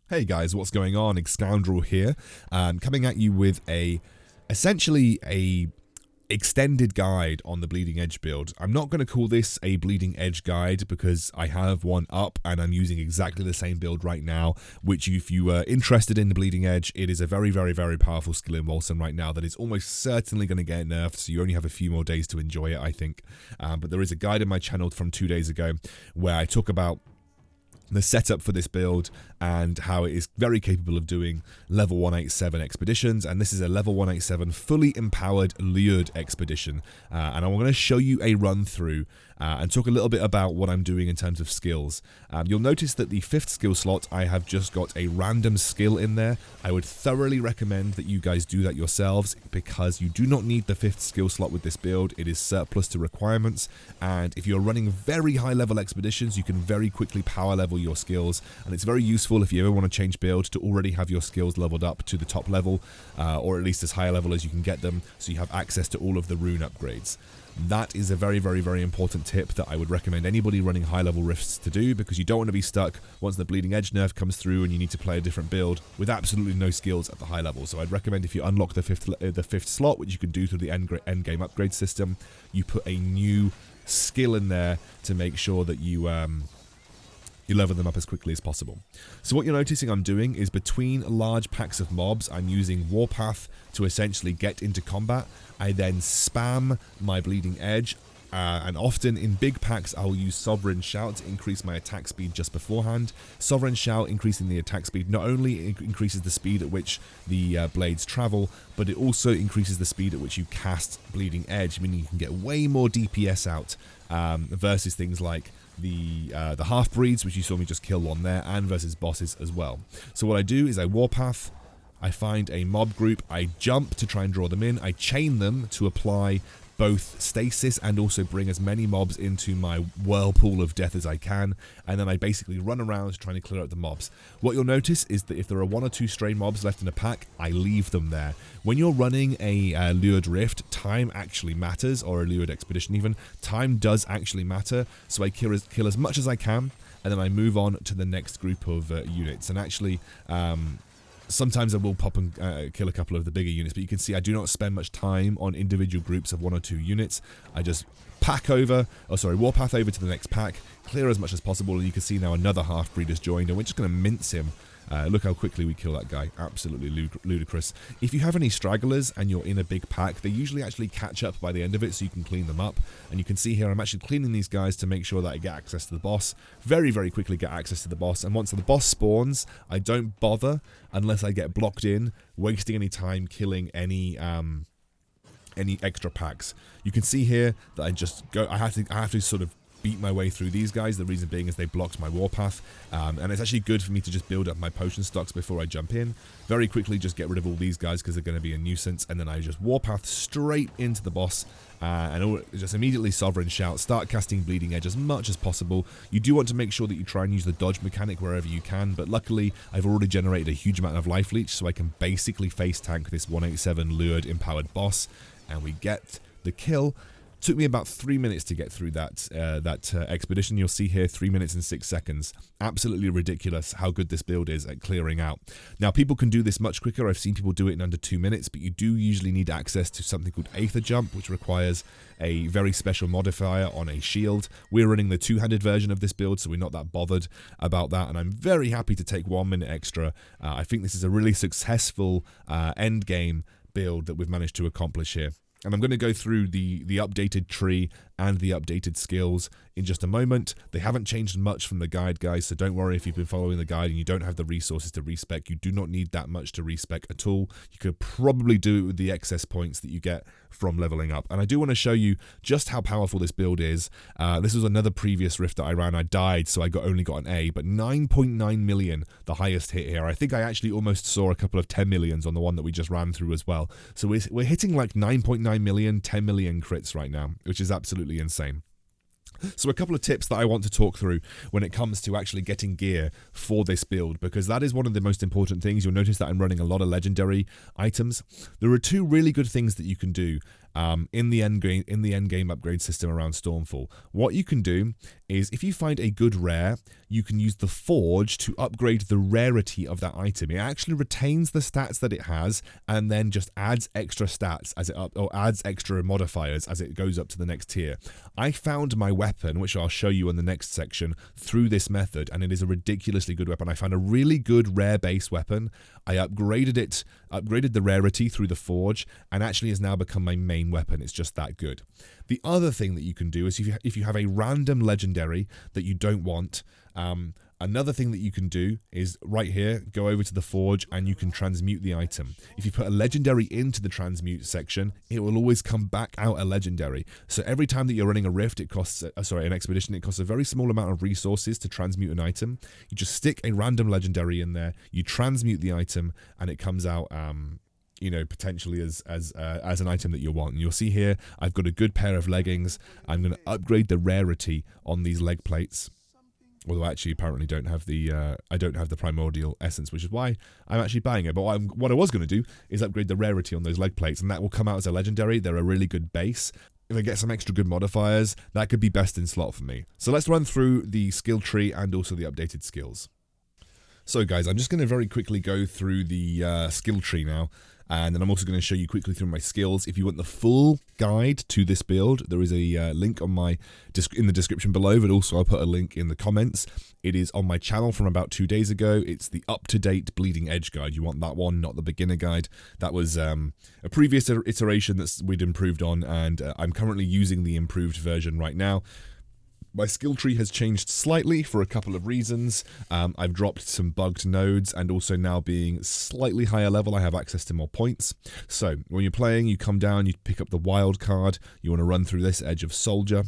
Hey guys, what's going on? Excoundrel here, coming at you with essentially a extended guide on the Bleeding Edge build. I'm not going to call this a Bleeding Edge guide because I have one up and I'm using exactly the same build right now, which if you are interested in the Bleeding Edge, it is a very, very, very powerful skill in Wolcen right now that is almost certainly going to get nerfed, so you only have a few more days to enjoy it, I think. But there is a guide in my channel from 2 days ago where I talk about the setup for this build and how it is very capable of doing level 187 expeditions, and this is a level 187 fully empowered lured expedition, and I'm going to show you a run through and talk a little bit about what I'm doing in terms of skills. You'll notice that the 5th skill slot, I have just got a random skill in there. I would thoroughly recommend that you guys do that yourselves because you do not need the 5th skill slot with this build. It is surplus to requirements, and if you're running very high level expeditions, you can very quickly power level your skills, and it's very useful if you ever want to change build to already have your skills leveled up to the top level, or at least as high a level as you can get them, so you have access to all of the rune upgrades. That is a very, very, very important tip that I would recommend anybody running high level rifts to do, because you don't want to be stuck once the Bleeding Edge nerf comes through and you need to play a different build with absolutely no skills at the high level. So I'd recommend if you unlock the fifth slot, which you can do through the end game upgrade system, you put a new skill in there to make sure that you level them up as quickly as possible. So what you're noticing I'm doing is between large packs of mobs, I'm using Warpath to essentially get into combat. I then spam my Bleeding Edge, and often in big packs I'll use Sovereign Shout to increase my attack speed just beforehand. Sovereign Shout, increasing the attack speed, not only increases the speed at which the blades travel, but it also increases the speed at which you cast Bleeding Edge, meaning you can get way more DPS out versus things like the half-breeds, which you saw me just kill one there, and versus bosses as well. So what I do is I Warpath, I find a mob group, I jump to try and draw them in, I chain them to apply both stasis and also bring as many mobs into my whirlpool of death as I can, and then I basically run around trying to clear out the mobs. What you'll notice is that if there are 1 or 2 stray mobs left in a pack, I leave them there. When you're running a lured rift, time actually matters, or a lured expedition even, time does actually matter, so I kill as much as I can, and then I move on to the next group of units. And actually, sometimes I will pop and kill a couple of the bigger units, but you can see I do not spend much time on individual groups of 1 or 2 units. I just warpath over to the next pack, clear as much as possible, and you can see now another half-breed has joined, and we're just going to mince him. Look how quickly we kill that guy. Absolutely ludicrous. If you have any stragglers and you're in a big pack, they usually actually catch up by the end of it, so you can clean them up. And you can see here I'm actually cleaning these guys to make sure that I get access to the boss. Very, very quickly get access to the boss. And once the boss spawns, I don't bother unless I get blocked in, wasting any time killing any extra packs. You can see here that I just go. I have to sort of beat my way through these guys. The reason being is they blocked my warpath, and it's actually good for me to just build up my potion stocks before I jump in. Very quickly just get rid of all these guys because they're going to be a nuisance, and then I just warpath straight into the boss, and just immediately Sovereign Shout, start casting Bleeding Edge as much as possible. You do want to make sure that you try and use the dodge mechanic wherever you can, but luckily I've already generated a huge amount of life leech, so I can basically face tank this 187 lured empowered boss, and we get the kill. Took me about 3 minutes to get through that expedition. You'll see here 3 minutes and 6 seconds. Absolutely ridiculous how good this build is at clearing out. Now, people can do this much quicker. I've seen people do it in under 2 minutes, but you do usually need access to something called Aether Jump, which requires a very special modifier on a shield. We're running the 2-handed version of this build, so we're not that bothered about that, and I'm very happy to take 1 minute extra. I think this is a really successful end game build that we've managed to accomplish here. And I'm going to go through the updated tree and the updated skills in just a moment. They haven't changed much from the guide, guys, so don't worry if you've been following the guide and you don't have the resources to respec. You do not need that much to respec at all. You could probably do it with the excess points that you get from leveling up. And I do want to show you just how powerful this build is. This was another previous rift that I ran. I died, so I only got an A, but 9.9 million, the highest hit here. I think I actually almost saw a couple of 10 millions on the one that we just ran through as well. So we're hitting like 9.9 million, 10 million crits right now, which is absolutely insane. So a couple of tips that I want to talk through when it comes to actually getting gear for this build, because that is one of the most important things. You'll notice that I'm running a lot of legendary items. There are 2 really good things that you can do in the end game upgrade system around Stormfall. What you can do is, if you find a good rare, you can use the Forge to upgrade the rarity of that item. It actually retains the stats that it has, and then just adds extra stats as it or adds extra modifiers as it goes up to the next tier. I found my weapon, which I'll show you in the next section, through this method, and it is a ridiculously good weapon. I found a really good rare base weapon. I upgraded the rarity through the Forge, and actually has now become my main weapon. It's just that good. The other thing that you can do is, if you have a random legendary that you don't want, another thing that you can do is right here, go over to the Forge and you can transmute the item. If you put a legendary into the transmute section, it will always come back out a legendary. So every time that you're running a rift, it costs, an expedition, it costs a very small amount of resources to transmute an item. You just stick a random legendary in there, you transmute the item, and it comes out, potentially as an item that you want. And you'll see here, I've got a good pair of leggings. I'm going to upgrade the rarity on these leg plates. Although I actually apparently don't have the primordial essence, which is why I'm actually buying it. But what I was going to do is upgrade the rarity on those leg plates, and that will come out as a legendary. They're a really good base. If I get some extra good modifiers, that could be best in slot for me. So let's run through the skill tree and also the updated skills. So guys, I'm just going to very quickly go through the skill tree now. And then I'm also going to show you quickly through my skills. If you want the full guide to this build, there is a link on in the description below, but also I'll put a link in the comments. It is on my channel from about 2 days ago. It's the up-to-date Bleeding Edge guide. You want that one, not the beginner guide. That was a previous iteration that we'd improved on, and I'm currently using the improved version right now. My skill tree has changed slightly for a couple of reasons. I've dropped some bugged nodes, and also now being slightly higher level, I have access to more points. So when you're playing, you come down, you pick up the wild card, you want to run through this edge of soldier.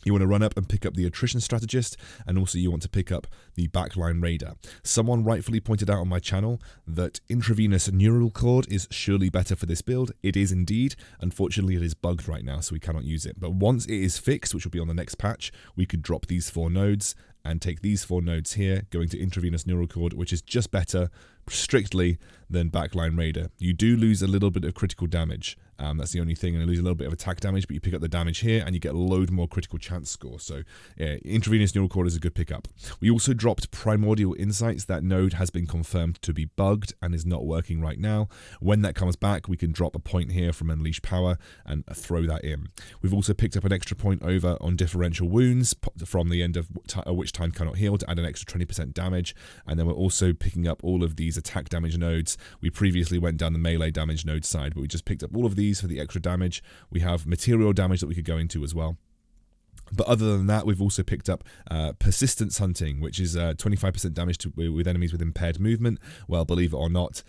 You want to run up and pick up the attrition strategist, and also you want to pick up the backline raider. Someone rightfully pointed out on my channel that intravenous neural cord is surely better for this build. It is indeed. Unfortunately, it is bugged right now, so we cannot use it. But once it is fixed, which will be on the next patch, we could drop these 4 nodes and take these 4 nodes here, going to intravenous neural cord, which is just better strictly than backline raider. You do lose a little bit of critical damage. That's the only thing, and you lose a little bit of attack damage, but you pick up the damage here and you get a load more critical chance score. So yeah, intravenous neural cord is a good pickup. We also dropped primordial insights. That node has been confirmed to be bugged and is not working right now. When that comes back, we can drop a point here from Unleash Power and throw that in. We've also picked up an extra point over on differential wounds from the end of which time cannot heal to add an extra 20% damage. And then we're also picking up all of these attack damage nodes. We previously went down the melee damage node side, but we just picked up all of these for the extra damage. We have material damage that we could go into as well. But other than that, we've also picked up persistence hunting, which is 25% damage with enemies with impaired movement. Well, believe it or not,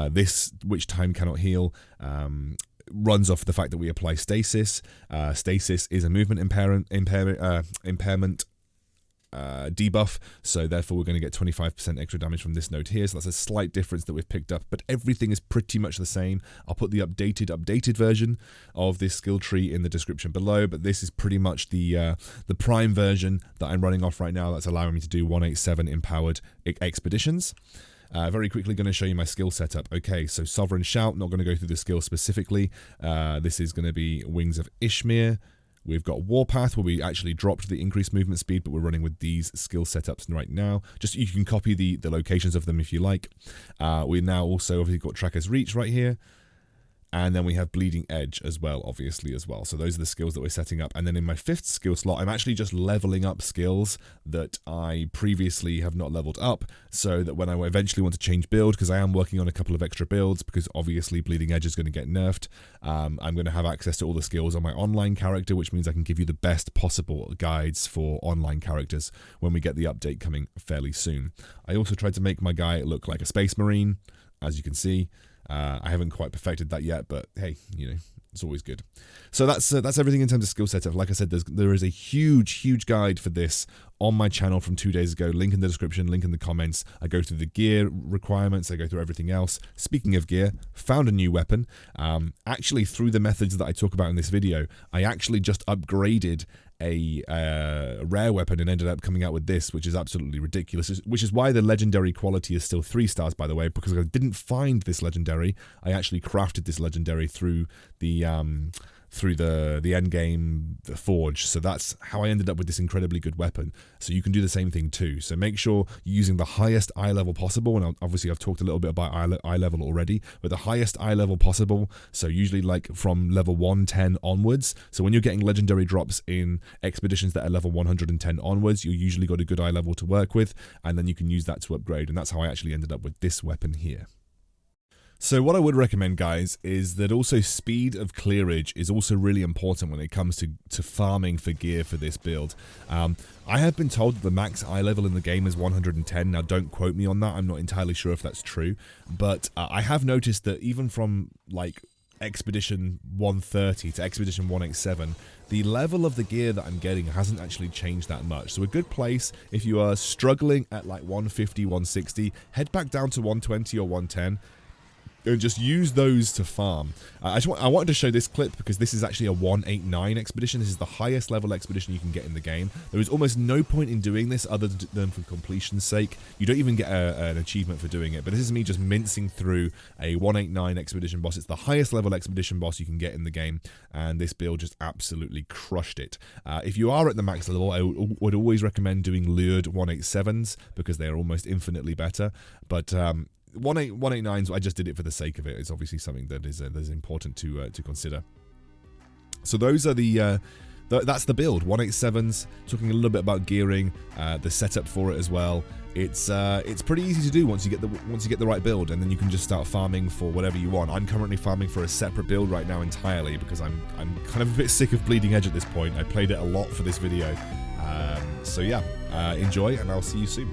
this which time cannot heal runs off the fact that we apply stasis. Stasis is a movement impairment debuff, so therefore we're going to get 25% extra damage from this node here. So that's a slight difference that we've picked up, but everything is pretty much the same. I'll put the updated version of this skill tree in the description below, but this is pretty much the prime version that I'm running off right now. That's allowing me to do 187 empowered expeditions. Very quickly going to show you my skill setup. Okay, so Sovereign Shout, not going to go through the skill specifically. This is going to be Wings of Ishmir. We've got Warpath, where we actually dropped the increased movement speed, but we're running with these skill setups right now. Just you can copy the locations of them if you like. We now also obviously got Tracker's Reach right here. And then we have Bleeding Edge as well, obviously, as well. So those are the skills that we're setting up. And then in my 5th skill slot, I'm actually just leveling up skills that I previously have not leveled up, so that when I eventually want to change build, because I am working on a couple of extra builds, because obviously Bleeding Edge is going to get nerfed, I'm going to have access to all the skills on my online character, which means I can give you the best possible guides for online characters when we get the update coming fairly soon. I also tried to make my guy look like a Space Marine, as you can see. I haven't quite perfected that yet, but hey, it's always good. So that's everything in terms of skill setup. Like I said, there is a huge guide for this on my channel from 2 days ago. Link in the description, link in the comments. I go through the gear requirements, I go through everything else. Speaking of gear, found a new weapon. Actually, through the methods that I talk about in this video, I actually just upgraded a rare weapon and ended up coming out with this, which is absolutely ridiculous, which is why the legendary quality is still 3 stars, by the way, because I didn't find this legendary. I actually crafted this legendary through the end game forge, so that's how I ended up with this incredibly good weapon. So you can do the same thing too. So make sure you're using the highest eye level possible, and obviously I've talked a little bit about eye level already, but the highest eye level possible, so usually like from level 110 onwards. So when you're getting legendary drops in expeditions that are level 110 onwards, you usually got a good eye level to work with, and then you can use that to upgrade, and that's how I actually ended up with this weapon here. So what I would recommend, guys, is that also speed of clearage is also really important when it comes to farming for gear for this build. I have been told that the max eye level in the game is 110. Now, don't quote me on that. I'm not entirely sure if that's true. But I have noticed that even from, like, Expedition 130 to Expedition 187, the level of the gear that I'm getting hasn't actually changed that much. So a good place, if you are struggling at, like, 150, 160, head back down to 120 or 110. And just use those to farm. I wanted to show this clip because this is actually a 189 expedition. This is the highest level expedition you can get in the game. There is almost no point in doing this other than for completion's sake. You don't even get an achievement for doing it. But this is me just mincing through a 189 expedition boss. It's the highest level expedition boss you can get in the game. And this build just absolutely crushed it. If you are at the max level, I would always recommend doing lured 187s because they are almost infinitely better. But 189s, I just did it for the sake of it. It's obviously something that is important to consider. So those are that's the build. 187s. Talking a little bit about gearing, the setup for it as well. It's pretty easy to do once you get the right build, and then you can just start farming for whatever you want. I'm currently farming for a separate build right now entirely because I'm kind of a bit sick of Bleeding Edge at this point. I played it a lot for this video. So yeah, enjoy, and I'll see you soon.